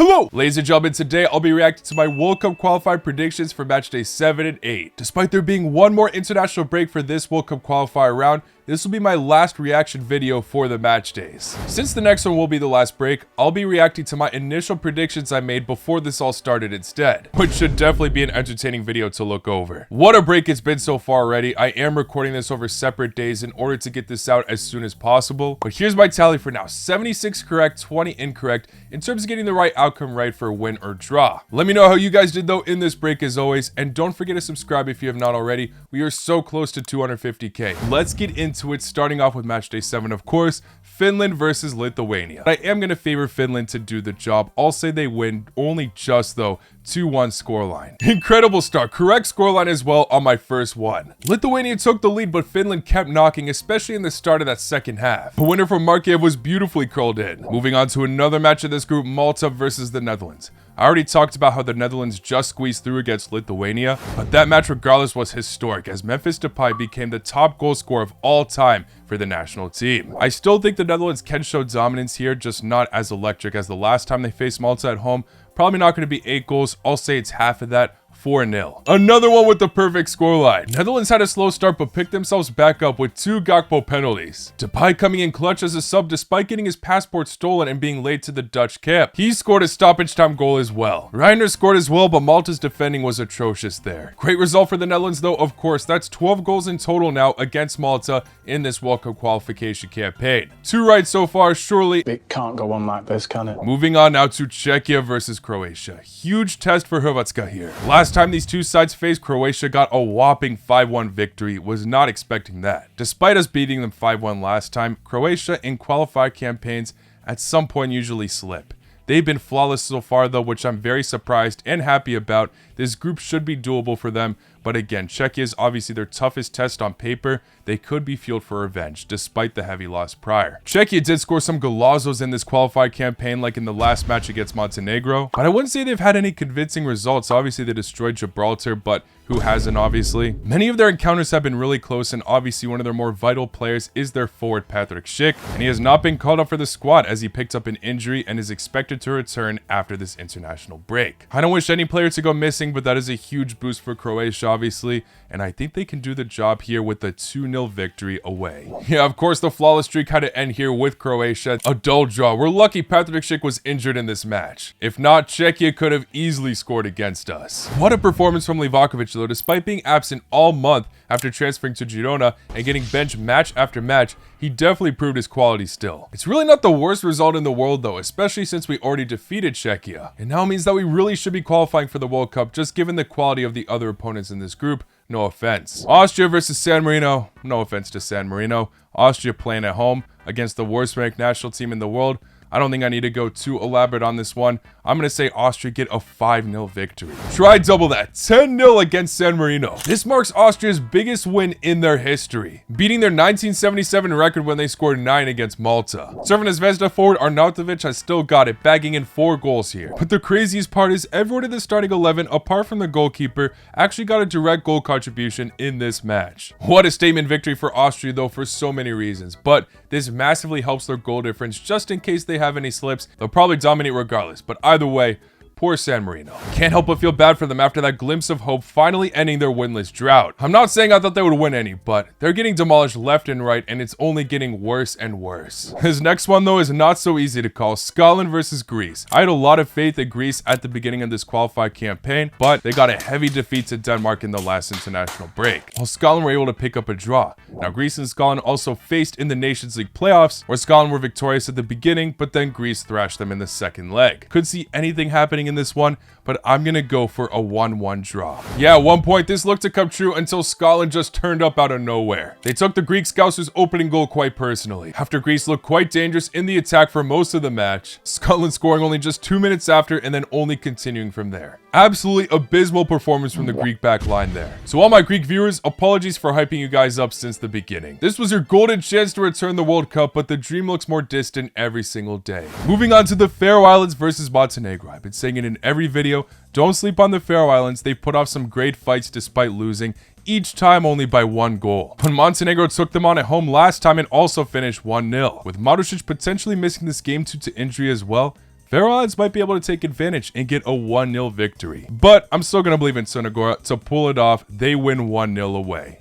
Hello, ladies and gentlemen. Today I'll be reacting to my World Cup qualifier predictions for matchday 7 and 8. Despite there being one more international break for this World Cup qualifier round, this will be my last reaction video for the match days. Since the next one will be the last break, I'll be reacting to my initial predictions I made before this all started instead, which should definitely be an entertaining video to look over. What a break it's been so far already. I am recording this over separate days in order to get this out as soon as possible, but here's my tally for now: 76 correct, 20 incorrect in terms of getting the right outcome right for a win or draw. Let me know how you guys did though in this break as always, and don't forget to subscribe if you have not already. We are so close to 250k. Let's get into it, starting off with matchday 7, of course. Finland versus Lithuania. I am going to favor Finland to do the job. I'll say they win, only just though. 2-1 scoreline. Incredible start. Correct scoreline as well on my first one. Lithuania took the lead, but Finland kept knocking, especially in the start of that second half. The winner from Markiev was beautifully curled in. Moving on to another match of this group, Malta versus the Netherlands. I already talked about how the Netherlands just squeezed through against Lithuania, but that match regardless was historic as Memphis Depay became the top goal scorer of all time for the national team. I still think the Netherlands can show dominance here, just not as electric as the last time they faced Malta at home. Probably not going to be 8 goals. I'll say it's half of that. 4-0. Another one with the perfect scoreline. Netherlands had a slow start but picked themselves back up with 2 Gakpo penalties. Depay coming in clutch as a sub despite getting his passport stolen and being late to the Dutch camp. He scored a stoppage time goal as well. Reiner scored as well, but Malta's defending was atrocious there. Great result for the Netherlands though, of course. That's 12 goals in total now against Malta in this World Cup qualification campaign. 2 right so far, surely. It can't go on like this, can it? Moving on now to Czechia versus Croatia. Huge test for Hrvatska here. Last time these two sides faced, Croatia got a whopping 5-1 victory. Was not expecting that. Despite us beating them 5-1 last time, Croatia in qualifier campaigns at some point usually slip. They've been flawless so far though, which I'm very surprised and happy about. This group should be doable for them, but again, Czechia is obviously their toughest test on paper. They could be fueled for revenge, despite the heavy loss prior. Czechia did score some golazos in this qualified campaign, like in the last match against Montenegro, but I wouldn't say they've had any convincing results. Obviously, they destroyed Gibraltar, but who hasn't, obviously? Many of their encounters have been really close, and obviously one of their more vital players is their forward Patrick Schick, and he has not been called up for the squad as he picked up an injury and is expected to return after this international break. I don't wish any player to go missing, but that is a huge boost for Croatia, obviously, and I think they can do the job here with a 2-0 victory away. Yeah, of course, the flawless streak had to end here with Croatia. A dull draw. We're lucky Patrick Schick was injured in this match. If not, Czechia could have easily scored against us. What a performance from Livakovic, though. Despite being absent all month after transferring to Girona and getting benched match after match, he definitely proved his quality still. It's really not the worst result in the world though, especially since we already defeated Czechia. It now means that we really should be qualifying for the World Cup, just given the quality of the other opponents in this group. No offense. Austria versus San Marino. No offense to San Marino. Austria playing at home against the worst ranked national team in the world. I don't think I need to go too elaborate on this one. I'm going to say Austria get a 5-0 victory. Try double that. 10-0 against San Marino. This marks Austria's biggest win in their history, beating their 1977 record when they scored 9 against Malta. Serving as Zvezda forward, Arnautovic has still got it, bagging in 4 goals here. But the craziest part is everyone in the starting 11, apart from the goalkeeper, actually got a direct goal contribution in this match. What a statement victory for Austria though, for so many reasons. But this massively helps their goal difference just in case they have any slips. They'll probably dominate regardless, but either way, poor San Marino. Can't help but feel bad for them after that glimpse of hope finally ending their winless drought. I'm not saying I thought they would win any, but they're getting demolished left and right, and it's only getting worse and worse. This next one though is not so easy to call. Scotland versus Greece. I had a lot of faith in Greece at the beginning of this qualified campaign, but they got a heavy defeat to Denmark in the last international break, while Scotland were able to pick up a draw. Now Greece and Scotland also faced in the Nations League playoffs, where Scotland were victorious at the beginning, but then Greece thrashed them in the second leg. Could see anything happening in this one, but I'm gonna go for a 1-1 draw. Yeah, at one point this looked to come true until Scotland just turned up out of nowhere. They took the Greek Scousers' opening goal quite personally. After Greece looked quite dangerous in the attack for most of the match, Scotland scoring only just 2 minutes after and then only continuing from there. Absolutely abysmal performance from the Greek back line there. So all my Greek viewers, apologies for hyping you guys up since the beginning. This was your golden chance to return the World Cup, but the dream looks more distant every single day. Moving on to the Faroe Islands versus Montenegro. I've been saying it in every video. Don't sleep on the Faroe Islands. They've put off some great fights despite losing, each time only by 1 goal. But Montenegro took them on at home last time and also finished 1-0. With Marušić potentially missing this game due to injury as well, Faroe Islands might be able to take advantage and get a 1-0 victory. But I'm still going to believe in Sonagora to pull it off. They win 1-0 away.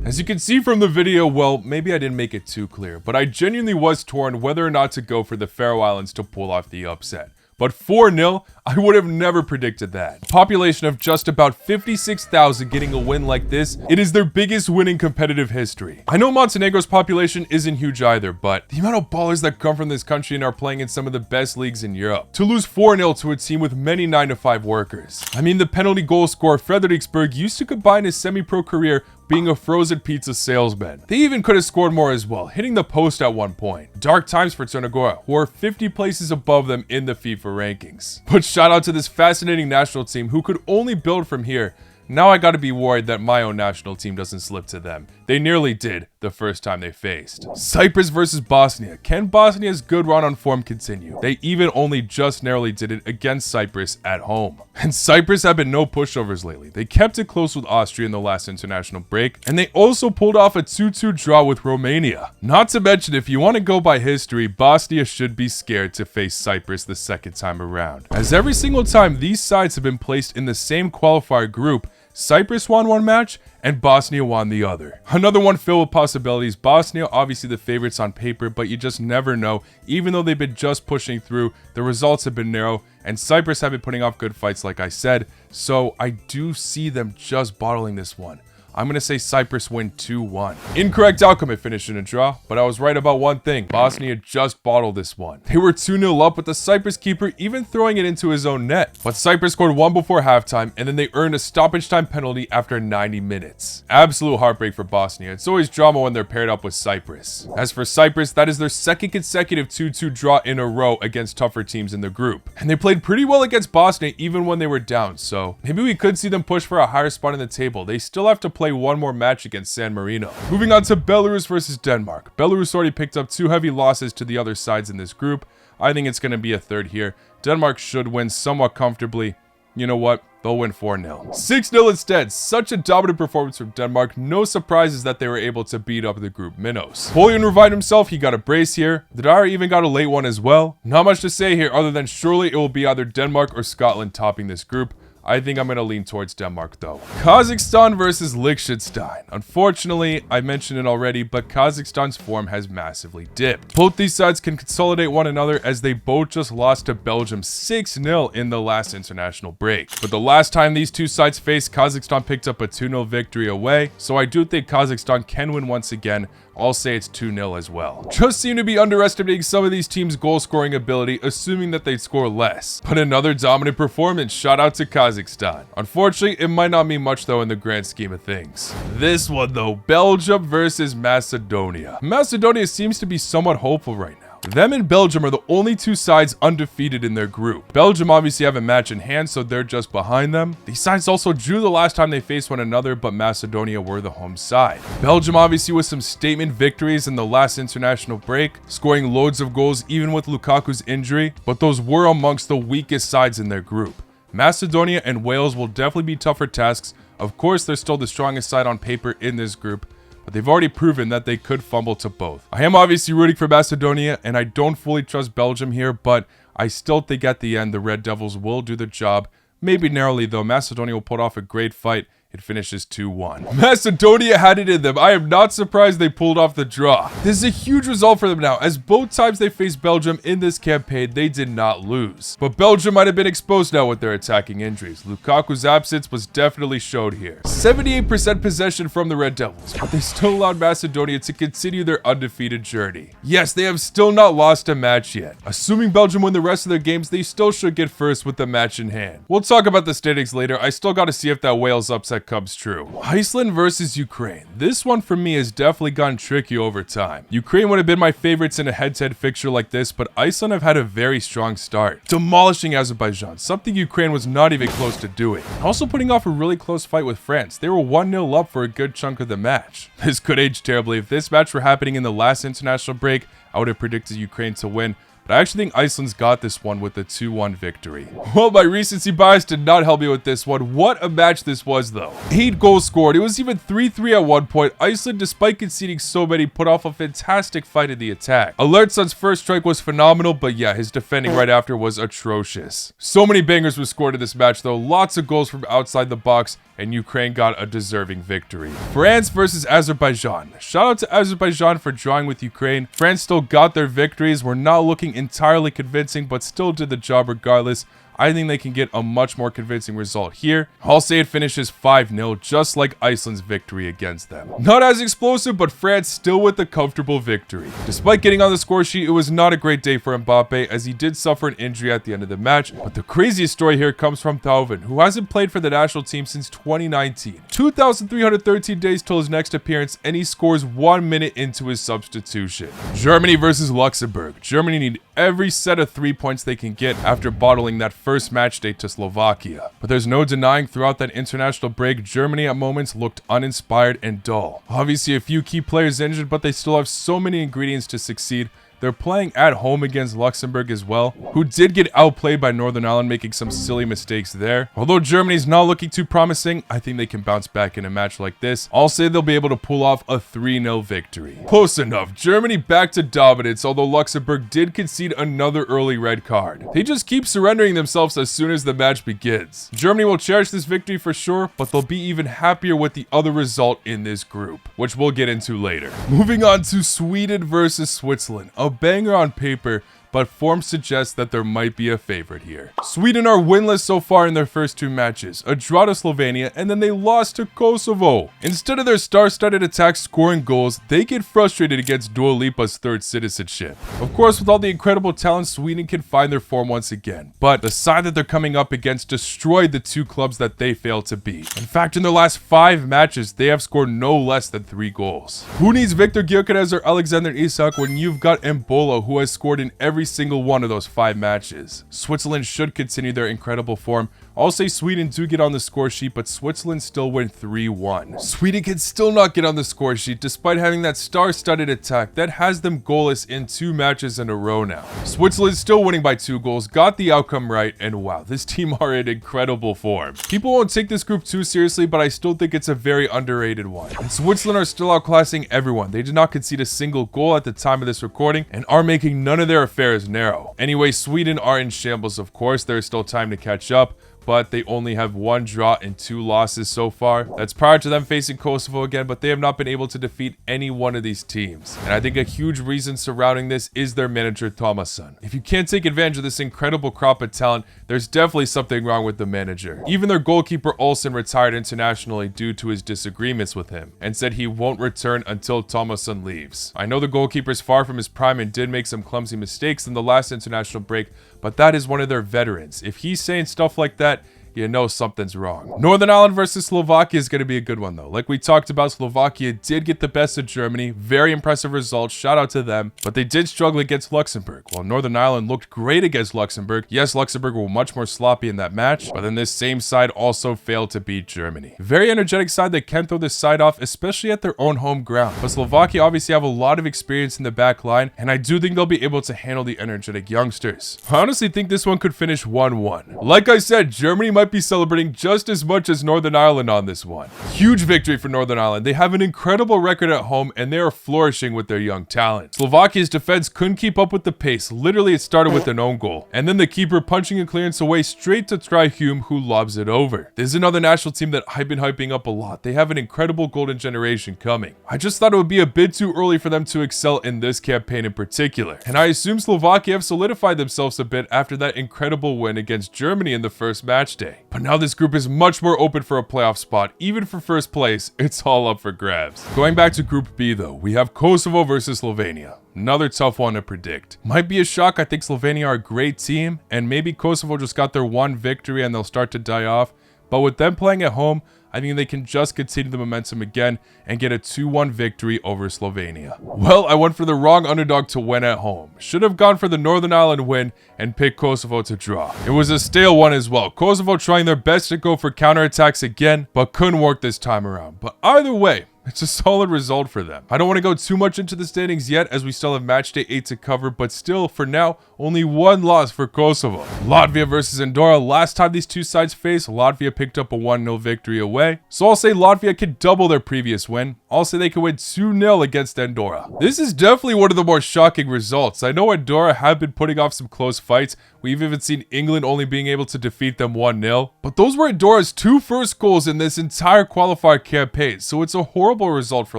As you can see from the video, well, maybe I didn't make it too clear, but I genuinely was torn whether or not to go for the Faroe Islands to pull off the upset. But 4-0, I would have never predicted that. Population of just about 56,000 getting a win like this, it is their biggest win in competitive history. I know Montenegro's population isn't huge either, but the amount of ballers that come from this country and are playing in some of the best leagues in Europe. To lose 4-0 to a team with many 9-to-5 workers. I mean, the penalty goal scorer Frederiksberg used to combine his semi-pro career being a frozen pizza salesman. They even could have scored more as well, hitting the post at one point. Dark times for Sonagora, who are 50 places above them in the FIFA rankings. But shout out to this fascinating national team who could only build from here. Now I gotta be worried that my own national team doesn't slip to them. They nearly did the first time they faced. Cyprus versus Bosnia. Can Bosnia's good run on form continue? They even only just narrowly did it against Cyprus at home. And Cyprus have been no pushovers lately. They kept it close with Austria in the last international break, and they also pulled off a 2-2 draw with Romania. Not to mention, if you want to go by history, Bosnia should be scared to face Cyprus the second time around. As every single time these sides have been placed in the same qualifier group, Cyprus won one match and Bosnia won the other. Another one filled with possibilities. Bosnia obviously the favorites on paper, but you just never know. Even though they've been just pushing through, the results have been narrow, and Cyprus have been putting off good fights like I said, so I do see them just bottling this one. I'm going to say Cyprus win 2-1. Incorrect outcome, it finished in a draw, but I was right about one thing. Bosnia just bottled this one. They were 2-0 up with the Cyprus keeper even throwing it into his own net. But Cyprus scored one before halftime, and then they earned a stoppage time penalty after 90 minutes. Absolute heartbreak for Bosnia. It's always drama when they're paired up with Cyprus. As for Cyprus, that is their second consecutive 2-2 draw in a row against tougher teams in the group. And they played pretty well against Bosnia even when they were down, so maybe we could see them push for a higher spot in the table. They still have to play one more match against San Marino. Moving on to Belarus versus Denmark. Belarus already picked up 2 heavy losses to the other sides in this group. I think it's going to be a third here. Denmark should win somewhat comfortably. You know what? They'll win 4-0. 6-0 instead. Such a dominant performance from Denmark. No surprises that they were able to beat up the group minnows. Polian revived himself. He got a brace here. The Dyer even got a late one as well. Not much to say here other than surely it will be either Denmark or Scotland topping this group. I think I'm going to lean towards Denmark though. Kazakhstan versus Liechtenstein. Unfortunately, I mentioned it already, but Kazakhstan's form has massively dipped. Both these sides can consolidate one another as they both just lost to Belgium 6-0 in the last international break. But the last time these two sides faced, Kazakhstan picked up a 2-0 victory away, so I do think Kazakhstan can win once again. I'll say it's 2-0 as well. Just seem to be underestimating some of these teams' goal scoring ability, assuming that they'd score less. But another dominant performance. Shout out to Kazakhstan. Unfortunately, it might not mean much though in the grand scheme of things. This one though, Belgium versus Macedonia. Macedonia seems to be somewhat hopeful right now. Them and Belgium are the only two sides undefeated in their group. Belgium obviously have a match in hand, so they're just behind them. These sides also drew the last time they faced one another, but Macedonia were the home side. Belgium obviously with some statement victories in the last international break, scoring loads of goals even with Lukaku's injury, but those were amongst the weakest sides in their group. Macedonia and Wales will definitely be tougher tasks. Of course, they're still the strongest side on paper in this group, but they've already proven that they could fumble to both. I am obviously rooting for Macedonia, and I don't fully trust Belgium here, but I still think at the end the Red Devils will do the job. Maybe narrowly though. Macedonia will put off a great fight. It finishes 2-1. Macedonia had it in them. I am not surprised they pulled off the draw. This is a huge result for them now, as both times they faced Belgium in this campaign, they did not lose. But Belgium might have been exposed now with their attacking injuries. Lukaku's absence was definitely showed here. 78% possession from the Red Devils, but they still allowed Macedonia to continue their undefeated journey. Yes, they have still not lost a match yet. Assuming Belgium win the rest of their games, they still should get first with the match in hand. We'll talk about the standings later. I still got to see if that Wales upset comes true. Iceland versus Ukraine. This one for me has definitely gotten tricky over time. Ukraine would have been my favorites in a head-to-head fixture like this, but Iceland have had a very strong start, demolishing Azerbaijan, something Ukraine was not even close to doing. Also putting off a really close fight with France. They were 1-0 up for a good chunk of the match. This could age terribly. If this match were happening in the last international break, I would have predicted Ukraine to win. but I actually think Iceland's got this one with a 2-1 victory. Well, my recency bias did not help me with this one. What a match this was, though. 8 goals scored. It was even 3-3 at one point. Iceland, despite conceding so many, put off a fantastic fight in the attack. Alertson's first strike was phenomenal, but yeah, his defending right after was atrocious. So many bangers were scored in this match, though. Lots of goals from outside the box, and Ukraine got a deserving victory. France versus Azerbaijan. Shout out to Azerbaijan for drawing with Ukraine. France still got their victories. Were not looking entirely convincing, but still did the job regardless. I think they can get a much more convincing result here. I'll say it finishes 5-0, just like Iceland's victory against them. Not as explosive, but France still with a comfortable victory. Despite getting on the score sheet, it was not a great day for Mbappe, as he did suffer an injury at the end of the match. But the craziest story here comes from Thauvin, who hasn't played for the national team since 2019. 2,313 days till his next appearance, and he scores 1 minute into his substitution. Germany versus Luxembourg. Germany need every set of 3 points they can get after bottling that first match day to Slovakia. But there's no denying throughout that international break, Germany at moments looked uninspired and dull. Obviously a few key players injured, but they still have so many ingredients to succeed. They're playing at home against Luxembourg as well, who did get outplayed by Northern Ireland, making some silly mistakes there. Although Germany's not looking too promising, I think they can bounce back in a match like this. I'll say they'll be able to pull off a 3-0 victory. Close enough. Germany back to dominance, although Luxembourg did concede another early red card. They just keep surrendering themselves as soon as the match begins. Germany will cherish this victory for sure, but they'll be even happier with the other result in this group, which we'll get into later. Moving on to Sweden versus Switzerland. A banger on paper, but form suggests that there might be a favorite here. Sweden are winless so far in their first 2 matches, a draw to Slovenia, and then they lost to Kosovo. Instead of their star-studded attack scoring goals, they get frustrated against Dua Lipa's third citizenship. Of course, with all the incredible talent, Sweden can find their form once again, but the side that they're coming up against destroyed the 2 clubs that they failed to beat. In fact, in their last 5 matches, they have scored no less than 3 goals. Who needs Victor Gyökeres or Alexander Isak when you've got Embolo, who has scored in every single one of those 5 matches? Switzerland should continue their incredible form. I'll say Sweden do get on the score sheet, but Switzerland still win 3-1. Sweden can still not get on the score sheet despite having that star-studded attack that has them goalless in 2 matches in a row now. Switzerland still winning by 2 goals, got the outcome right, and wow, this team are in incredible form. People won't take this group too seriously, but I still think it's a very underrated one. And Switzerland are still outclassing everyone. They did not concede a single goal at the time of this recording and are making none of their affairs narrow. Anyway, Sweden are in shambles, of course. There is still time to catch up, but they only have 1 draw and 2 losses so far. That's prior to them facing Kosovo again, but they have not been able to defeat any one of these teams. And I think a huge reason surrounding this is their manager, Thomasson. If you can't take advantage of this incredible crop of talent, there's definitely something wrong with the manager. Even their goalkeeper, Olsen, retired internationally due to his disagreements with him, and said he won't return until Thomasson leaves. I know the goalkeeper's far from his prime and did make some clumsy mistakes in the last international break, but that is one of their veterans. If he's saying stuff like that, you know something's wrong. Northern Ireland versus Slovakia is going to be a good one, though. Like we talked about, Slovakia did get the best of Germany. Very impressive results. Shout out to them. But they did struggle against Luxembourg. While Northern Ireland looked great against Luxembourg. Yes, Luxembourg were much more sloppy in that match, but then this same side also failed to beat Germany. Very energetic side that can throw this side off, especially at their own home ground. But Slovakia obviously have a lot of experience in the back line, and I do think they'll be able to handle the energetic youngsters. I honestly think this one could finish 1-1. Like I said, Germany might be celebrating just as much as Northern Ireland on this one. Huge victory for Northern Ireland. They have an incredible record at home and they are flourishing with their young talent. Slovakia's defense couldn't keep up with the pace. Literally, it started with an own goal, and then the keeper punching a clearance away straight to Tryhume, who lobs it over. This is another national team that I've been hyping up a lot. They have an incredible golden generation coming. I just thought it would be a bit too early for them to excel in this campaign in particular, and I assume Slovakia have solidified themselves a bit after that incredible win against Germany in the first match day. But now this group is much more open for a playoff spot. Even for first place, it's all up for grabs. Going back to Group B though, we have Kosovo versus Slovenia. Another tough one to predict. Might be a shock. I think Slovenia are a great team, and maybe Kosovo just got their 1 victory and they'll start to die off. But with them playing at home, I think they can just continue the momentum again and get a 2-1 victory over Slovenia. Well, I went for the wrong underdog to win at home. Should have gone for the Northern Ireland win and picked Kosovo to draw. It was a stale one as well. Kosovo trying their best to go for counterattacks again, but couldn't work this time around. But either way, It's a solid result for them. I don't want to go too much into the standings yet as we still have matchday 8 to cover, but still, for now, only one loss for Kosovo. Latvia versus Andorra. Last time these two sides faced, Latvia picked up a 1-0 victory away. So I'll say Latvia could double their previous win. I'll say they could win 2-0 against Andorra. This is definitely one of the more shocking results. I know Andorra have been putting off some close fights. We've even seen England only being able to defeat them 1-0. But those were Andorra's 2 first goals in this entire qualifier campaign, so it's a horrible result for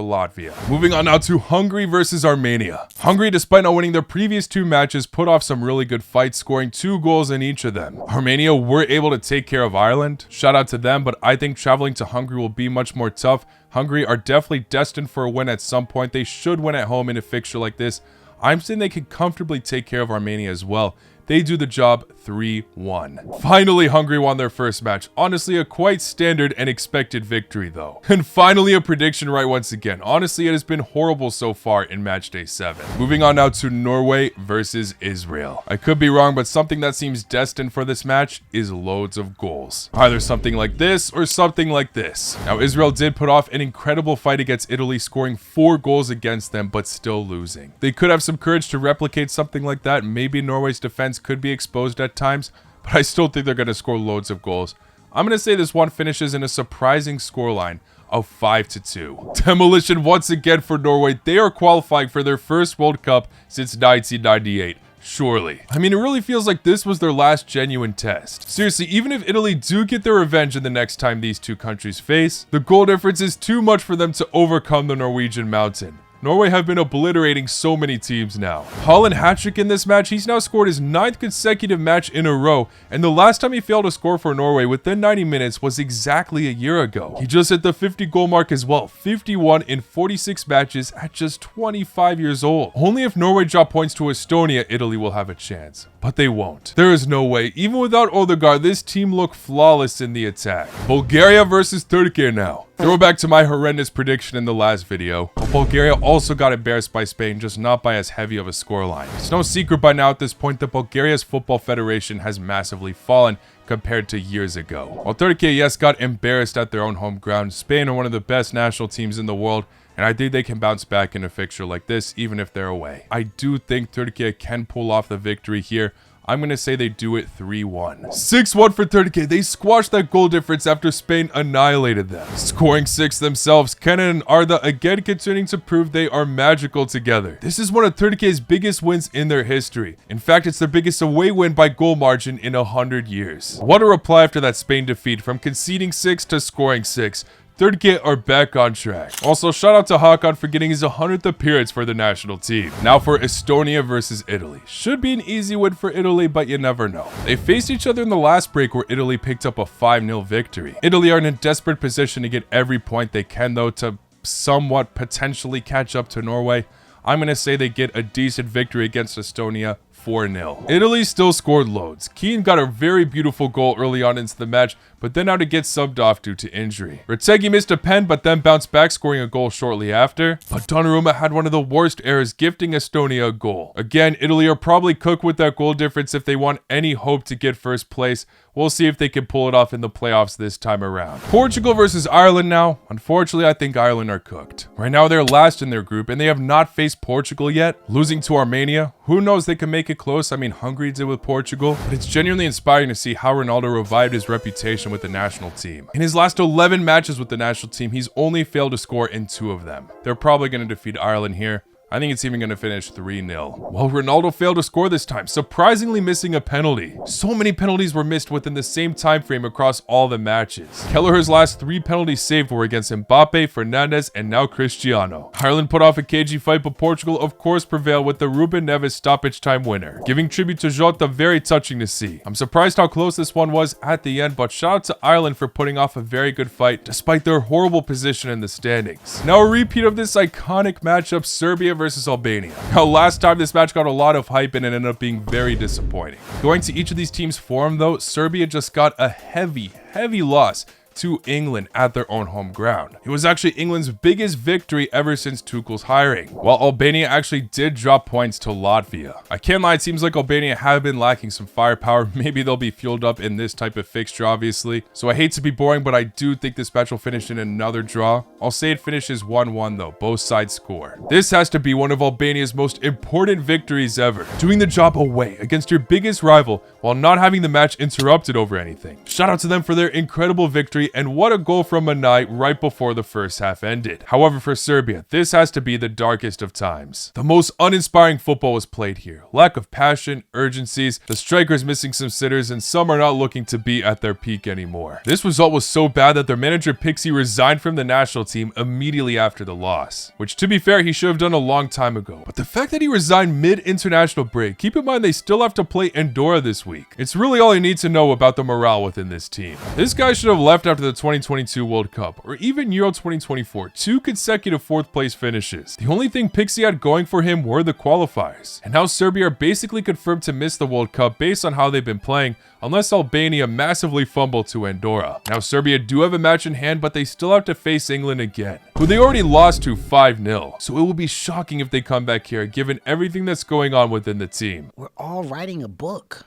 Latvia. Moving on now to Hungary versus Armenia. Hungary, despite not winning their previous 2 matches, put off some really good fights, scoring 2 goals in each of them. Armenia were able to take care of Ireland. Shout out to them, but I think traveling to Hungary will be much more tough. Hungary are definitely destined for a win at some point. They should win at home in a fixture like this. I'm saying they could comfortably take care of Armenia as well. They do the job 3-1. Finally, Hungary won their first match. Honestly, a quite standard and expected victory though. And finally, a prediction right once again. Honestly, it has been horrible so far in matchday 7. Moving on now to Norway versus Israel. I could be wrong, but something that seems destined for this match is loads of goals. Either something like this or something like this. Now, Israel did put off an incredible fight against Italy, scoring 4 goals against them, but still losing. They could have some courage to replicate something like that. Maybe Norway's defense could be exposed at times, but I still think they're going to score loads of goals. I'm going to say this one finishes in a surprising scoreline of 5-2. Demolition once again for Norway. They are qualifying for their first World Cup since 1998. Surely. I mean, it really feels like this was their last genuine test. Seriously, even if Italy do get their revenge in the next time these two countries face, the goal difference is too much for them to overcome the Norwegian mountain. Norway have been obliterating so many teams now. Haaland hat-trick in this match. He's now scored his 9th consecutive match in a row, and the last time he failed to score for Norway within 90 minutes was exactly a year ago. He just hit the 50 goal mark as well, 51 in 46 matches at just 25 years old. Only if Norway drop points to Estonia, Italy will have a chance. But they won't. There is no way. Even without Odegaard, this team looked flawless in the attack. Bulgaria versus Turkey now. Throw back to my horrendous prediction in the last video. But Bulgaria also got embarrassed by Spain, just not by as heavy of a scoreline. It's no secret by now at this point that Bulgaria's football federation has massively fallen compared to years ago. While Turkey, yes, got embarrassed at their own home ground, Spain are one of the best national teams in the world, and I think they can bounce back in a fixture like this, even if they're away. I do think Turkey can pull off the victory here. I'm going to say they do it 3-1. 6-1 for Turkey. They squashed that goal difference after Spain annihilated them. Scoring 6 themselves, Kenan and Arda again continuing to prove they are magical together. This is one of Turkey's biggest wins in their history. In fact, it's their biggest away win by goal margin in 100 years. What a reply after that Spain defeat, from conceding 6 to scoring 6. Turkey are back on track. Also, shout out to Hakan for getting his 100th appearance for the national team. Now for Estonia versus Italy. Should be an easy win for Italy, but you never know. They faced each other in the last break where Italy picked up a 5-0 victory. Italy are in a desperate position to get every point they can though to somewhat potentially catch up to Norway. I'm going to say they get a decent victory against Estonia, 4-0. Italy still scored loads. Keane got a very beautiful goal early on into the match, but then had to get subbed off due to injury. Retegui missed a pen, but then bounced back, scoring a goal shortly after. But Donnarumma had one of the worst errors, gifting Estonia a goal. Again, Italy are probably cooked with that goal difference if they want any hope to get first place. We'll see if they can pull it off in the playoffs this time around. Portugal versus Ireland now. Unfortunately, I think Ireland are cooked. Right now, they're last in their group, and they have not faced Portugal yet. Losing to Armenia, who knows, they can make it close. I mean, Hungary did with Portugal, but it's genuinely inspiring to see how Ronaldo revived his reputation with the national team. In his last 11 matches with the national team, he's only failed to score in 2 of them. They're probably going to defeat Ireland here. I think it's even going to finish 3-0. Well, Ronaldo failed to score this time, surprisingly missing a penalty. So many penalties were missed within the same time frame across all the matches. Kelleher's last 3 penalties saved were against Mbappe, Fernandes, and now Cristiano. Ireland put off a cagey fight, but Portugal of course prevailed with the Ruben Neves stoppage time winner. Giving tribute to Jota, very touching to see. I'm surprised how close this one was at the end, but shout out to Ireland for putting off a very good fight despite their horrible position in the standings. Now a repeat of this iconic matchup, Serbia versus Albania. Now, last time this match got a lot of hype and it ended up being very disappointing. Going to each of these teams' form though, Serbia just got a heavy loss to England at their own home ground. It was actually England's biggest victory ever since Tuchel's hiring, while Albania actually did drop points to Latvia. I can't lie, it seems like Albania have been lacking some firepower. Maybe they'll be fueled up in this type of fixture, obviously. So I hate to be boring, but I do think this match will finish in another draw. I'll say it finishes 1-1 though, both sides score. This has to be one of Albania's most important victories ever, doing the job away against your biggest rival while not having the match interrupted over anything. Shout out to them for their incredible victory, and what a goal from Manai right before the first half ended. However, for Serbia, this has to be the darkest of times. The most uninspiring football was played here. Lack of passion, urgencies, the strikers missing some sitters, and some are not looking to be at their peak anymore. This result was so bad that their manager Pixie resigned from the national team immediately after the loss, which to be fair, he should have done a long time ago. But the fact that he resigned mid-international break, keep in mind they still have to play Andorra this week. It's really all you need to know about the morale within this team. This guy should have left after the 2022 World Cup, or even Euro 2024, 2 consecutive 4th place finishes. The only thing Pixie had going for him were the qualifiers. And now Serbia are basically confirmed to miss the World Cup based on how they've been playing, unless Albania massively fumble to Andorra. Now Serbia do have a match in hand, but they still have to face England again, who they already lost to 5-0. So it will be shocking if they come back here, given everything that's going on within the team. We're all writing a book.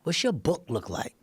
What's your book look like?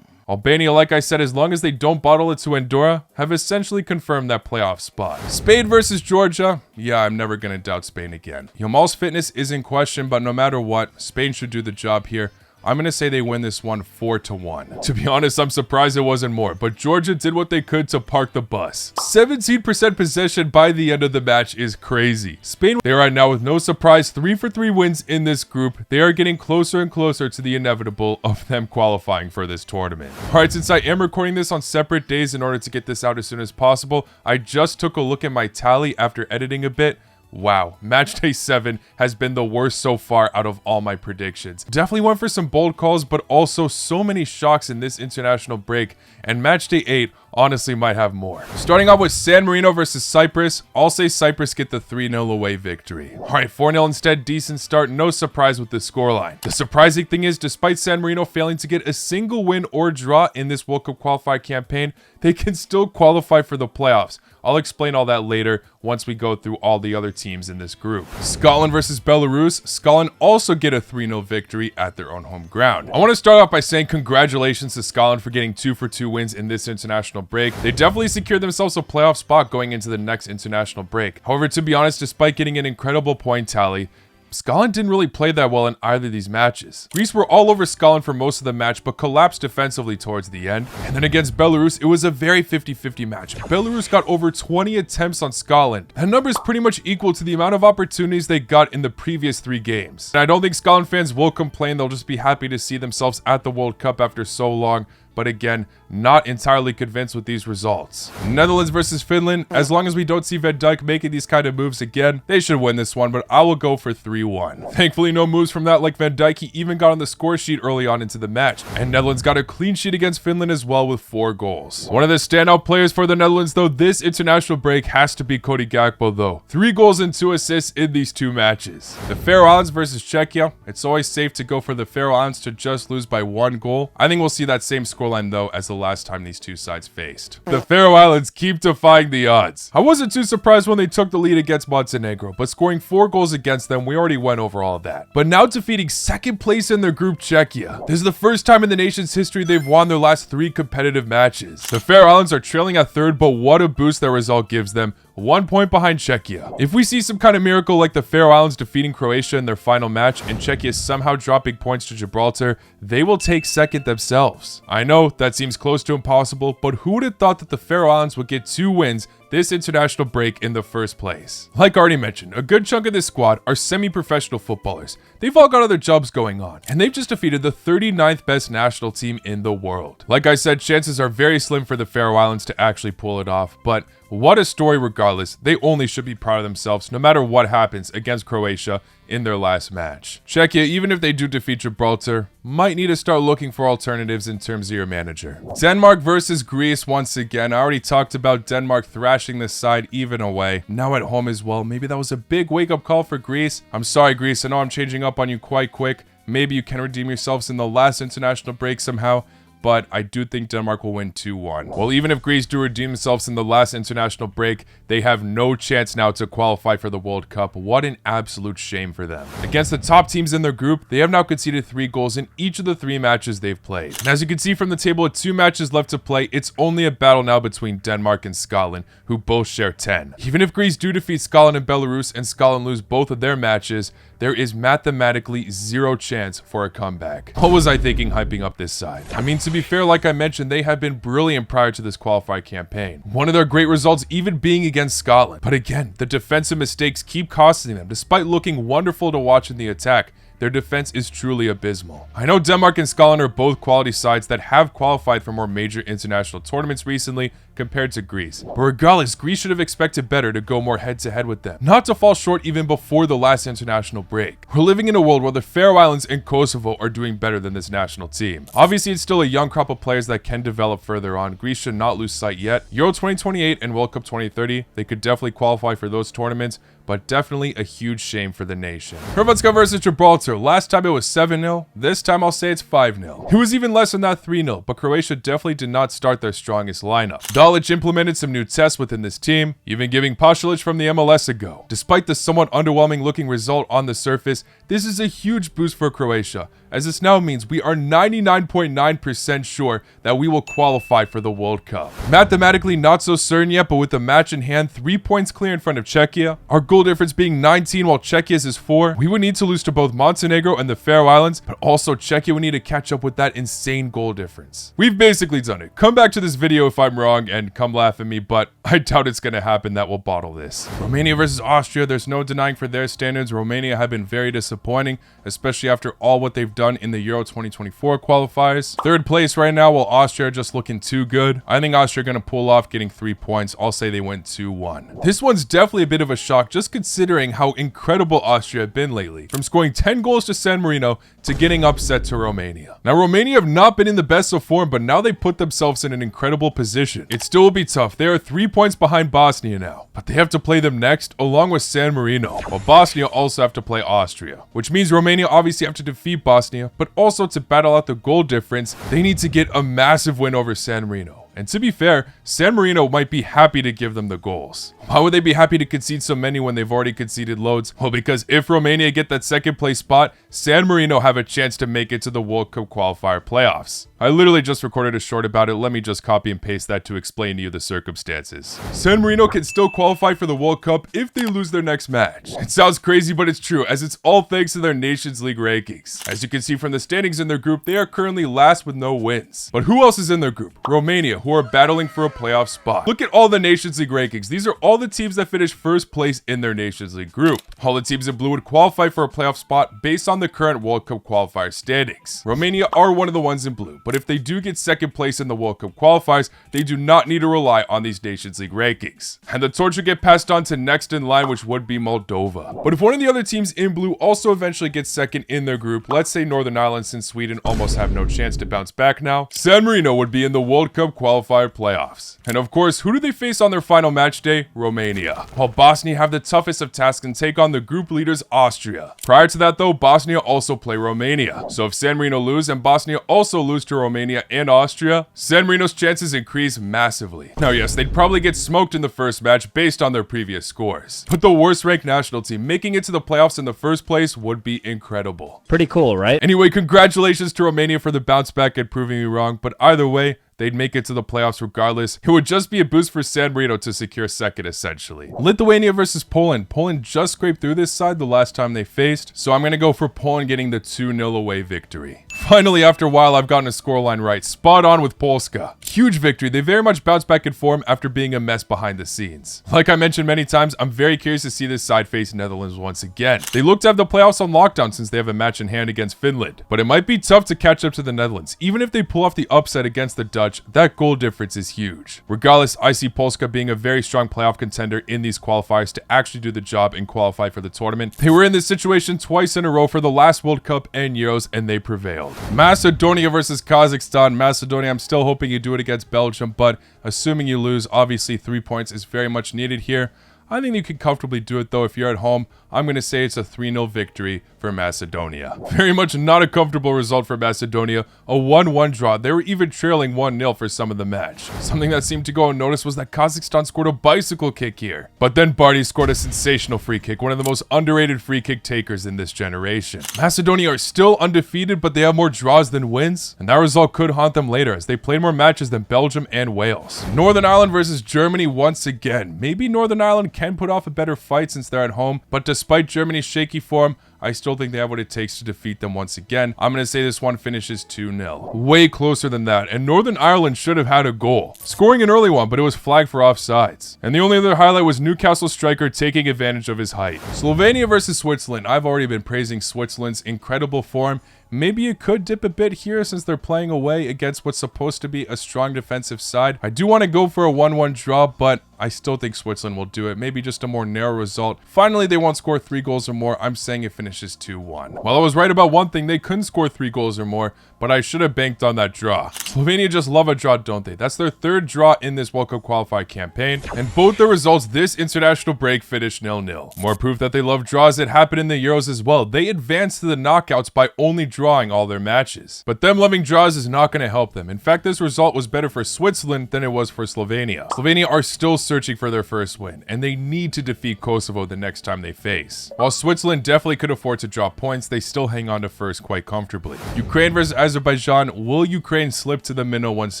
Albania, like I said, as long as they don't bottle it to Andorra, have essentially confirmed that playoff spot. Spain versus Georgia. Yeah, I'm never going to doubt Spain again. Yamal's fitness is in question, but no matter what, Spain should do the job here. I'm going to say they win this one 4-1. To be honest, I'm surprised it wasn't more, but Georgia did what they could to park the bus. 17% possession by the end of the match is crazy. Spain, they are right now with no surprise 3-for-3 wins in this group. They are getting closer and closer to the inevitable of them qualifying for this tournament. Alright, since I am recording this on separate days in order to get this out as soon as possible, I just took a look at my tally after editing a bit. Wow, Matchday 7 has been the worst so far out of all my predictions. Definitely went for some bold calls, but also so many shocks in this international break, and Matchday 8 honestly might have more. Starting off with San Marino versus Cyprus, I'll say Cyprus get the 3-0 away victory. Alright, 4-0 instead, decent start, no surprise with the scoreline. The surprising thing is, despite San Marino failing to get a single win or draw in this World Cup qualifier campaign, they can still qualify for the playoffs. I'll explain all that later once we go through all the other teams in this group. Scotland versus Belarus. Scotland also get a 3-0 victory at their own home ground. I want to start off by saying congratulations to Scotland for getting 2-for-2 wins in this international break. They definitely secured themselves a playoff spot going into the next international break. However, to be honest, despite getting an incredible point tally, Scotland didn't really play that well in either of these matches. Greece were all over Scotland for most of the match, but collapsed defensively towards the end. And then against Belarus, it was a very 50-50 match. Belarus got over 20 attempts on Scotland. That number is pretty much equal to the amount of opportunities they got in the previous 3 games. And I don't think Scotland fans will complain. They'll just be happy to see themselves at the World Cup after so long. But again, not entirely convinced with these results. Netherlands versus Finland. As long as we don't see Van Dijk making these kind of moves again, they should win this one, but I will go for 3-1. Thankfully, no moves from that like Van Dijk. He even got on the score sheet early on into the match. And Netherlands got a clean sheet against Finland as well with 4 goals. One of the standout players for the Netherlands, though, this international break has to be Cody Gakpo, though. 3 goals and 2 assists in these 2 matches. The Faroe Islands versus Czechia. It's always safe to go for the Faroe Islands to just lose by 1 goal. I think we'll see that same scoreline though as the last time these two sides faced. The Faroe Islands keep defying the odds. I wasn't too surprised when they took the lead against Montenegro, but scoring 4 goals against them, we already went over all of that. But now defeating second place in their group, Czechia. This is the first time in the nation's history they've won their last 3 competitive matches. The Faroe Islands are trailing at 3rd, but what a boost that result gives them. 1 point behind Czechia. If we see some kind of miracle like the Faroe Islands defeating Croatia in their final match and Czechia somehow dropping points to Gibraltar, they will take 2nd themselves. I know that seems close to impossible, but who would have thought that the Faroe Islands would get 2 wins this international break in the first place? Like already mentioned, a good chunk of this squad are semi-professional footballers. They've all got other jobs going on, and they've just defeated the 39th best national team in the world. Like I said, chances are very slim for the Faroe Islands to actually pull it off, but what a story regardless. They only should be proud of themselves no matter what happens against Croatia in their last match. Czechia, even if they do defeat Gibraltar, might need to start looking for alternatives in terms of your manager. Denmark versus Greece once again. I already talked about Denmark thrashing this side even away. Now at home as well. Maybe that was a big wake-up call for Greece. I'm sorry, Greece. I know I'm changing up on you quite quick. Maybe you can redeem yourselves in the last international break somehow. but I do think Denmark will win 2-1. Well, even if Greece do redeem themselves in the last international break, they have no chance now to qualify for the World Cup. What an absolute shame for them. Against the top teams in their group, they have now conceded 3 goals in each of the 3 matches they've played. And as you can see from the table, with 2 matches left to play, it's only a battle now between Denmark and Scotland, who both share 10. Even if Greece do defeat Scotland and Belarus and Scotland lose both of their matches, there is mathematically 0 chance for a comeback. What was I thinking hyping up this side? I mean, to be fair, like I mentioned, they have been brilliant prior to this qualifier campaign. One of their great results even being against Scotland. But again, the defensive mistakes keep costing them. Despite looking wonderful to watch in the attack, their defense is truly abysmal. I know Denmark and Scotland are both quality sides that have qualified for more major international tournaments recently compared to Greece. But regardless, Greece should have expected better to go more head-to-head with them, not to fall short even before the last international break. We're living in a world where the Faroe Islands and Kosovo are doing better than this national team. Obviously, it's still a young crop of players that can develop further on. Greece should not lose sight yet. Euro 2028 and World Cup 2030, they could definitely qualify for those tournaments, but definitely a huge shame for the nation. Hrvatska versus Gibraltar. Last time it was 7-0. This time I'll say it's 5-0. It was even less than that 3-0, but Croatia definitely did not start their strongest lineup. Dalic implemented some new tests within this team, even giving Pasalic from the MLS a go. Despite the somewhat underwhelming looking result on the surface, this is a huge boost for Croatia, as this now means we are 99.9% sure that we will qualify for the World Cup. Mathematically not so certain yet, but with the match in hand, 3 points clear in front of Czechia, our goal difference being 19 while Czechia's is 4, we would need to lose to both Montenegro and the Faroe Islands, but also Czechia would need to catch up with that insane goal difference. We've basically done it. Come back to this video if I'm wrong and come laugh at me, but I doubt it's going to happen that will bottle this. Romania versus Austria, there's no denying for their standards, Romania have been very disappointing, especially after all what they've done in the Euro 2024 qualifiers. 3rd place right now, while Austria are just looking too good. I think Austria are going to pull off getting 3 points. I'll say they went 2-1. This one's definitely a bit of a shock, just considering how incredible Austria have been lately. From scoring 10 goals to San Marino to getting upset to Romania. Now, Romania have not been in the best of form, but now they put themselves in an incredible position. It still will be tough. They are 3 points behind Bosnia now, but they have to play them next, along with San Marino, while Bosnia also have to play Austria, which means Romania obviously have to defeat Bosnia, but also to battle out the goal difference, they need to get a massive win over San Marino. And to be fair, San Marino might be happy to give them the goals. Why would they be happy to concede so many when they've already conceded loads? Well, because if Romania get that 2nd place spot, San Marino have a chance to make it to the World Cup qualifier playoffs. I literally just recorded a short about it. Let me just copy and paste that to explain to you the circumstances. San Marino can still qualify for the World Cup if they lose their next match. It sounds crazy, but it's true, as it's all thanks to their Nations League rankings. As you can see from the standings in their group, they are currently last with no wins. But who else is in their group? Romania, who are battling for a playoff spot. Look at all the Nations League rankings. These are all the teams that finished 1st place in their Nations League group. All the teams in blue would qualify for a playoff spot based on the current World Cup qualifier standings. Romania are one of the ones in blue, but if they do get 2nd place in the World Cup qualifiers, they do not need to rely on these Nations League rankings. And the torch would get passed on to next in line, which would be Moldova. But if one of the other teams in blue also eventually gets 2nd in their group, let's say Northern Ireland, since Sweden almost have no chance to bounce back now, San Marino would be in the World Cup qualifier playoffs. And of course, who do they face on their final match day? Romania. While Bosnia have the toughest of tasks and take on the group leaders Austria. Prior to that though, Bosnia also play Romania. So if San Marino lose and Bosnia also lose to Romania and Austria, San Marino's chances increase massively. Now yes, they'd probably get smoked in the first match based on their previous scores. But the worst ranked national team making it to the playoffs in the first place would be incredible. Pretty cool, right? Anyway, congratulations to Romania for the bounce back and proving me wrong, but either way, they'd make it to the playoffs regardless. It would just be a boost for San Marino to secure 2nd, essentially. Lithuania versus Poland. Poland just scraped through this side the last time they faced, so I'm going to go for Poland getting the 2-0 away victory. Finally, after a while, I've gotten a scoreline right. Spot on with Polska. Huge victory. They very much bounced back in form after being a mess behind the scenes. Like I mentioned many times, I'm very curious to see this side face Netherlands once again. They look to have the playoffs on lockdown since they have a match in hand against Finland, but it might be tough to catch up to the Netherlands. Even if they pull off the upset against the Dutch, that goal difference is huge. Regardless, I see Polska being a very strong playoff contender in these qualifiers to actually do the job and qualify for the tournament. They were in this situation twice in a row for the last World Cup and Euros, and they prevailed. Macedonia versus Kazakhstan. Macedonia, I'm still hoping you do it against Belgium, but assuming you lose, obviously 3 points is very much needed here. I think you can comfortably do it though if you're at home. I'm going to say it's a 3-0 victory for Macedonia. Very much not a comfortable result for Macedonia. A 1-1 draw. They were even trailing 1-0 for some of the match. Something that seemed to go unnoticed was that Kazakhstan scored a bicycle kick here. But then Barty scored a sensational free kick, one of the most underrated free kick takers in this generation. Macedonia are still undefeated, but they have more draws than wins, and that result could haunt them later as they played more matches than Belgium and Wales. Northern Ireland versus Germany once again. Maybe Northern Ireland can put off a better fight since they're at home, but despite Germany's shaky form, I still think they have what it takes to defeat them once again. I'm going to say this one finishes 2-0. Way closer than that, and Northern Ireland should have had a goal. Scoring an early one, but it was flagged for offsides. And the only other highlight was Newcastle striker taking advantage of his height. Slovenia versus Switzerland. I've already been praising Switzerland's incredible form. Maybe it could dip a bit here since they're playing away against what's supposed to be a strong defensive side. I do want to go for a 1-1 draw, but I still think Switzerland will do it. Maybe just a more narrow result. Finally, they won't score 3 goals or more. I'm saying it finishes 2-1. Well, I was right about one thing. They couldn't score 3 goals or more, but I should have banked on that draw. Slovenia just love a draw, don't they? That's their 3rd draw in this World Cup qualifier campaign, and both the results this international break finished 0-0. More proof that they love draws. It happened in the Euros as well. They advanced to the knockouts by only drawing all their matches. But them loving draws is not going to help them. In fact, this result was better for Switzerland than it was for Slovenia. Slovenia are still searching for their first win, and they need to defeat Kosovo the next time they face. While Switzerland definitely could afford to drop points, they still hang on to first quite comfortably. Ukraine versus Azerbaijan. Will Ukraine slip to the minnow once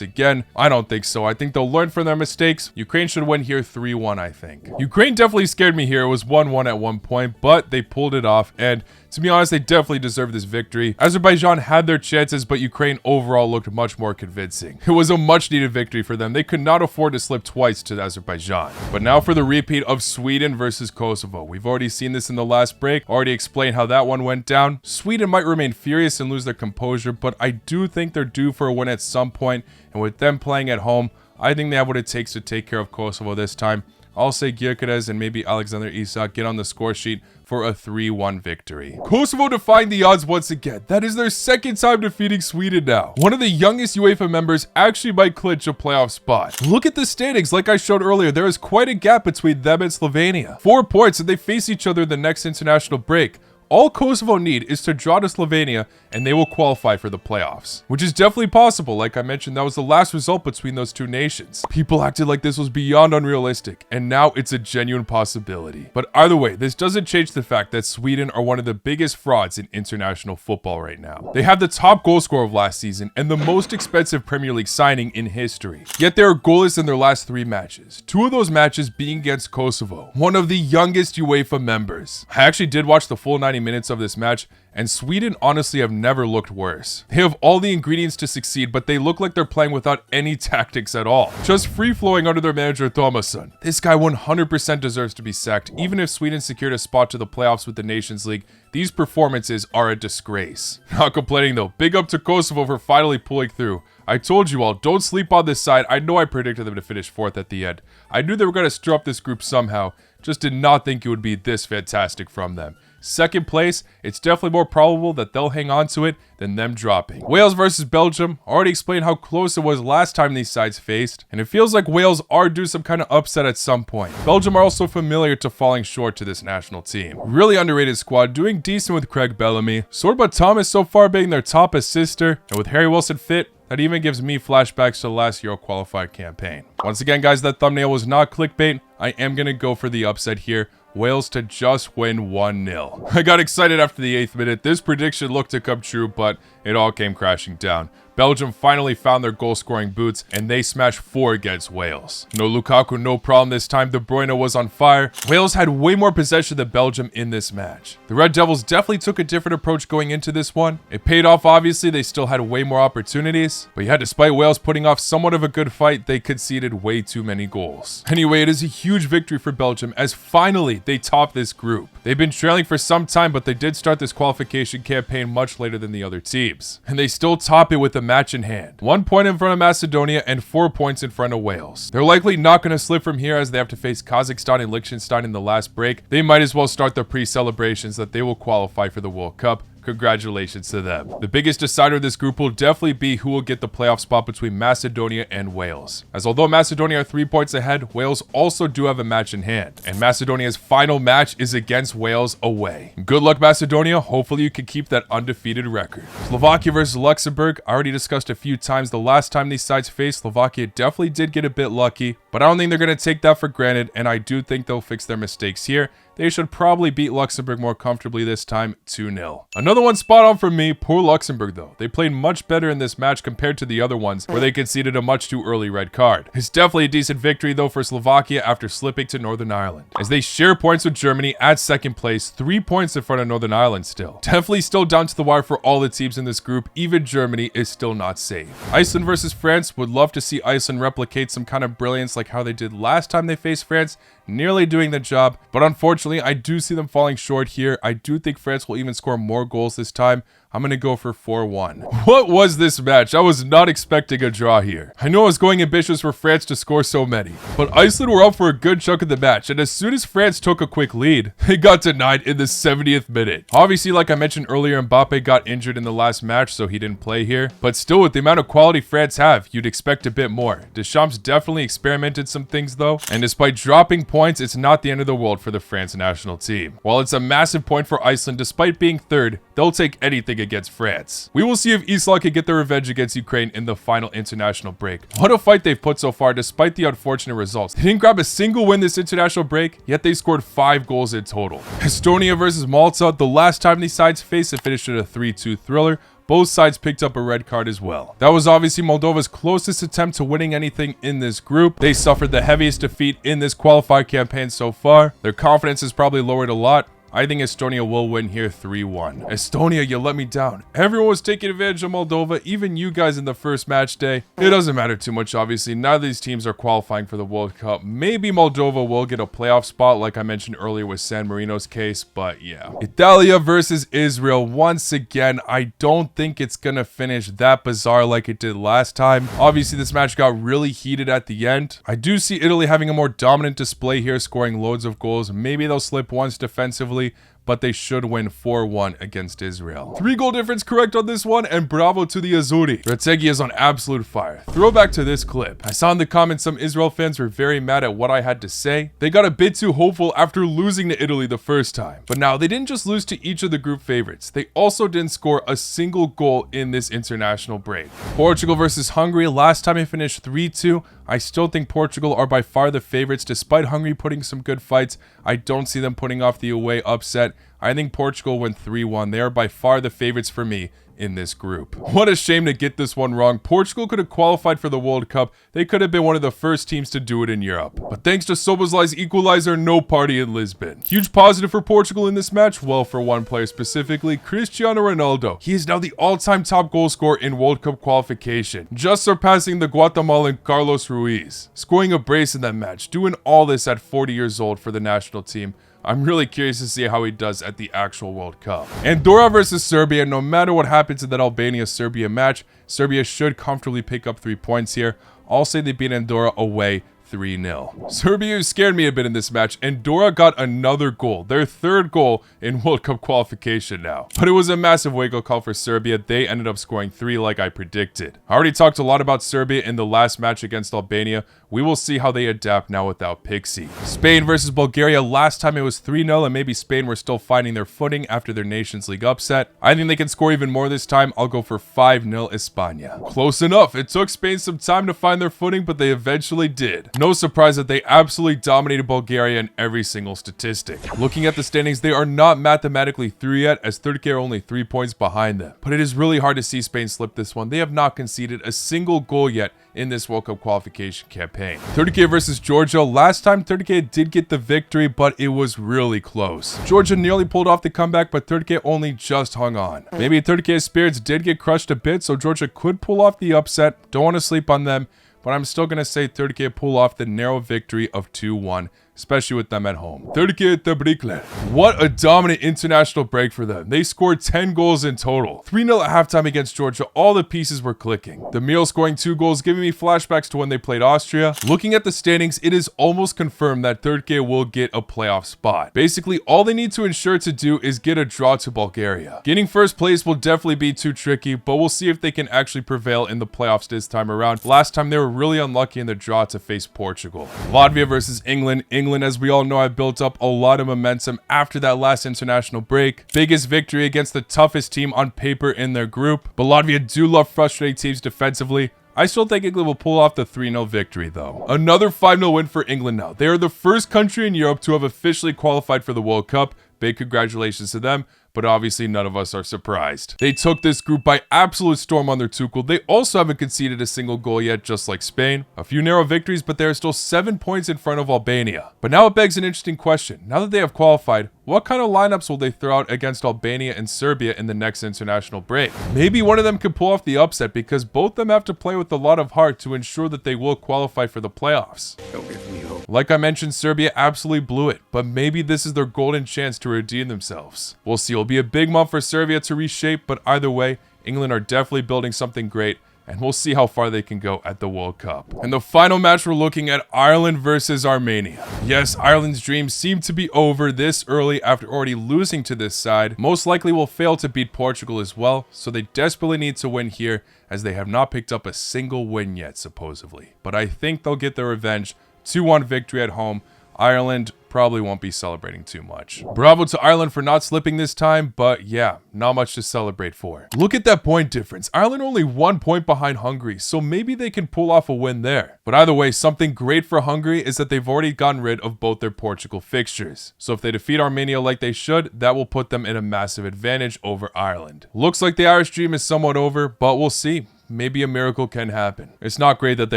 again? I don't think so. I think they'll learn from their mistakes. Ukraine should win here 3-1, I think. Ukraine definitely scared me here. It was 1-1 at one point, but they pulled it off, and to be honest, they definitely deserve this victory. Azerbaijan had their chances, but Ukraine overall looked much more convincing. It was a much-needed victory for them. They could not afford to slip twice to Azerbaijan. But now for the repeat of Sweden versus Kosovo. We've already seen this in the last break. Already explained how that one went down. Sweden might remain furious and lose their composure, but I do think they're due for a win at some point. And with them playing at home, I think they have what it takes to take care of Kosovo this time. I'll say Gyökeres and maybe Alexander Isak get on the score sheet for a 3-1 victory. Kosovo defying the odds once again. That is their 2nd time defeating Sweden now. One of the youngest UEFA members actually might clinch a playoff spot. Look at the standings. Like I showed earlier, there is quite a gap between them and Slovenia. 4 points, and they face each other in the next international break. All Kosovo need is to draw to Slovenia, and they will qualify for the playoffs. Which is definitely possible. Like I mentioned, that was the last result between those two nations. People acted like this was beyond unrealistic, and now it's a genuine possibility. But either way, this doesn't change the fact that Sweden are one of the biggest frauds in international football right now. They have the top goal scorer of last season, and the most expensive Premier League signing in history. Yet they are goalless in their last 3 matches. 2 of those matches being against Kosovo, one of the youngest UEFA members. I actually did watch the full 90 minutes of this match, and Sweden honestly have never looked worse. They have all the ingredients to succeed, but they look like they're playing without any tactics at all. Just free-flowing under their manager Thomasson. This guy 100% deserves to be sacked. Even if Sweden secured a spot to the playoffs with the Nations League, these performances are a disgrace. Not complaining though. Big up to Kosovo for finally pulling through. I told you all, don't sleep on this side. I know I predicted them to finish 4th at the end. I knew they were going to stir up this group somehow. Just did not think it would be this fantastic from them. 2nd place, it's definitely more probable that they'll hang on to it than them dropping. Wales versus Belgium. Already explained how close it was last time these sides faced, and it feels like Wales are due some kind of upset at some point. Belgium are also familiar to falling short to this national team. Really underrated squad, doing decent with Craig Bellamy. Sorba Thomas so far being their top assister, and with Harry Wilson fit, that even gives me flashbacks to the last Euro qualified campaign. Once again, guys, that thumbnail was not clickbait. I am going to go for the upset here. Wales to just win 1-0. I got excited after the 8th minute. This prediction looked to come true, but it all came crashing down. Belgium finally found their goal-scoring boots, and they smashed 4 against Wales. No Lukaku, no problem this time. De Bruyne was on fire. Wales had way more possession than Belgium in this match. The Red Devils definitely took a different approach going into this one. It paid off, obviously. They still had way more opportunities. But yeah, despite Wales putting off somewhat of a good fight, they conceded way too many goals. Anyway, it is a huge victory for Belgium, as finally they top this group. They've been trailing for some time, but they did start this qualification campaign much later than the other teams. And they still top it with a match in hand. 1 point in front of Macedonia and 4 points in front of Wales. They're likely not going to slip from here as they have to face Kazakhstan and Liechtenstein in the last break. They might as well start the pre-celebrations that they will qualify for the World Cup. Congratulations to them. The biggest decider of this group will definitely be who will get the playoff spot between Macedonia and Wales. As although Macedonia are 3 points ahead, Wales also do have a match in hand. And Macedonia's final match is against Wales away. Good luck, Macedonia. Hopefully you can keep that undefeated record. Slovakia versus Luxembourg. I already discussed a few times the last time these sides faced, Slovakia definitely did get a bit lucky, but I don't think they're going to take that for granted, and I do think they'll fix their mistakes here. They should probably beat Luxembourg more comfortably this time, 2-0. Another one spot on for me, poor Luxembourg though. They played much better in this match compared to the other ones where they conceded a much too early red card. It's definitely a decent victory though for Slovakia after slipping to Northern Ireland, as they share points with Germany at second place, 3 points in front of Northern Ireland still. Definitely still down to the wire for all the teams in this group, even Germany is still not safe. Iceland versus France, would love to see Iceland replicate some kind of brilliance like how they did last time they faced France, nearly doing the job, but unfortunately I do see them falling short here. I do think France will even score more goals this time. I'm going to go for 4-1. What was this match? I was not expecting a draw here. I know I was going ambitious for France to score so many, but Iceland were up for a good chunk of the match, and as soon as France took a quick lead, they got denied in the 70th minute. Obviously, like I mentioned earlier, Mbappe got injured in the last match, so he didn't play here, but still with the amount of quality France have, you'd expect a bit more. Deschamps definitely experimented some things though, and despite dropping points, it's not the end of the world for the France national team. While it's a massive point for Iceland, despite being third, they'll take anything against France. We will see if Iceland can get their revenge against Ukraine in the final international break. What a fight they've put so far despite the unfortunate results. They didn't grab a single win this international break, yet they scored 5 goals in total. Estonia versus Malta, the last time these sides faced, it finished in a 3-2 thriller. Both sides picked up a red card as well. That was obviously Moldova's closest attempt to winning anything in this group. They suffered the heaviest defeat in this qualifier campaign so far. Their confidence is probably lowered a lot. I think Estonia will win here 3-1. Estonia, you let me down. Everyone was taking advantage of Moldova, even you guys in the first match day. It doesn't matter too much, obviously. Neither of these teams are qualifying for the World Cup. Maybe Moldova will get a playoff spot, like I mentioned earlier with San Marino's case, but yeah. Italia versus Israel. Once again, I don't think it's gonna finish that bizarre like it did last time. Obviously, this match got really heated at the end. I do see Italy having a more dominant display here, scoring loads of goals. Maybe they'll slip once defensively, but they should win 4-1 against Israel. 3-goal difference correct on this one, and bravo to the Azzurri. Retegui is on absolute fire. Throwback to this clip. I saw in the comments some Israel fans were very mad at what I had to say. They got a bit too hopeful after losing to Italy the first time. But now, they didn't just lose to each of the group favorites. They also didn't score a single goal in this international break. Portugal versus Hungary. Last time it finished 3-2. I still think Portugal are by far the favorites, despite Hungary putting some good fights. I don't see them putting off the away upset. I think Portugal win 3-1. They are by far the favorites for me in this group. What a shame to get this one wrong. Portugal could have qualified for the World Cup. They could have been one of the first teams to do it in Europe. But thanks to Szoboszlai's equalizer, no party in Lisbon. Huge positive for Portugal in this match. Well, for one player specifically, Cristiano Ronaldo. He is now the all-time top goal scorer in World Cup qualification, just surpassing the Guatemalan Carlos Ruiz. Scoring a brace in that match, doing all this at 40 years old for the national team. I'm really curious to see how he does at the actual World Cup. Andorra versus Serbia. No matter what happens in that Albania-Serbia match, Serbia should comfortably pick up 3 points here. I'll say they beat Andorra away 3-0. Serbia scared me a bit in this match. Andorra got another goal, their 3rd goal in World Cup qualification now. But it was a massive wake-up call for Serbia. They ended up scoring 3 like I predicted. I already talked a lot about Serbia in the last match against Albania. We will see how they adapt now without Pixie. Spain versus Bulgaria. Last time it was 3-0, and maybe Spain were still finding their footing after their Nations League upset. I think they can score even more this time. I'll go for 5-0 España. Close enough. It took Spain some time to find their footing, but they eventually did. No surprise that they absolutely dominated Bulgaria in every single statistic. Looking at the standings, they are not mathematically through yet, as Turkey are only 3 points behind them. But it is really hard to see Spain slip this one. They have not conceded a single goal yet in this World Cup qualification campaign. Turkey versus Georgia. Last time Turkey did get the victory, but it was really close. Georgia nearly pulled off the comeback, but Turkey only just hung on. Maybe Turkey's spirits did get crushed a bit, so Georgia could pull off the upset. Don't want to sleep on them, but I'm still going to say Turkey pull off the narrow victory of 2-1 especially with them at home. What a dominant international break for them. They scored 10 goals in total. 3-0 at halftime against Georgia. All the pieces were clicking. The Meal scoring 2 goals, giving me flashbacks to when they played Austria. Looking at the standings, it is almost confirmed that Turkey will get a playoff spot. Basically, all they need to ensure to do is get a draw to Bulgaria. Getting first place will definitely be too tricky, but we'll see if they can actually prevail in the playoffs this time around. Last time they were really unlucky in the draw to face Portugal. Latvia versus England. England, as we all know, have built up a lot of momentum after that last international break. Biggest victory against the toughest team on paper in their group, but Latvia do love frustrating teams defensively. I still think England will pull off the 3-0 victory though. Another 5-0 win for England now. They are the first country in Europe to have officially qualified for the World Cup. Big congratulations to them, but obviously none of us are surprised. They took this group by absolute storm under Tuchel. They also haven't conceded a single goal yet, just like Spain. A few narrow victories, but they are still 7 points in front of Albania. But now it begs an interesting question. Now that they have qualified, what kind of lineups will they throw out against Albania and Serbia in the next international break? Maybe one of them could pull off the upset because both of them have to play with a lot of heart to ensure that they will qualify for the playoffs. Don't give me hope. Like I mentioned, Serbia absolutely blew it, but maybe this is their golden chance to redeem themselves. We'll see. It'll be a big month for Serbia to reshape, but either way, England are definitely building something great, and we'll see how far they can go at the World Cup. And the final match, we're looking at Ireland versus Armenia. Yes, Ireland's dreams seem to be over this early after already losing to this side. Most likely will fail to beat Portugal as well, so they desperately need to win here as they have not picked up a single win yet, supposedly. But I think they'll get their revenge. 2-1 victory at home. Ireland probably won't be celebrating too much. Bravo to Ireland for not slipping this time, but yeah, not much to celebrate for. Look at that point difference. Ireland only 1 point behind Hungary, so maybe they can pull off a win there. But either way, something great for Hungary is that they've already gotten rid of both their Portugal fixtures. So if they defeat Armenia like they should, that will put them in a massive advantage over Ireland. Looks like the Irish dream is somewhat over, but we'll see. Maybe a miracle can happen. It's not great that they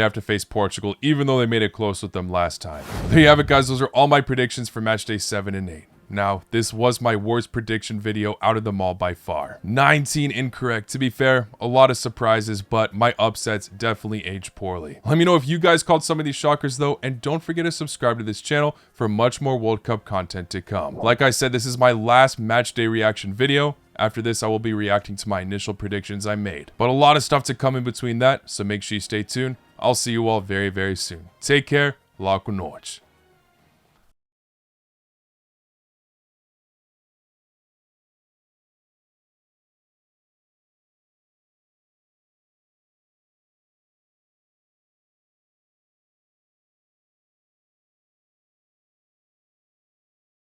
have to face Portugal, even though they made it close with them last time. There you have it, guys. Those are all my predictions for matchday 7 and 8. Now, this was my worst prediction video out of them all by far. 19 incorrect. To be fair, a lot of surprises, but my upsets definitely aged poorly. Let me know if you guys called some of these shockers though, and don't forget to subscribe to this channel for much more World Cup content to come. Like I said, this is my last matchday reaction video. After this, I will be reacting to my initial predictions I made. But a lot of stuff to come in between that, so make sure you stay tuned. I'll see you all very, very soon. Take care. La con noite.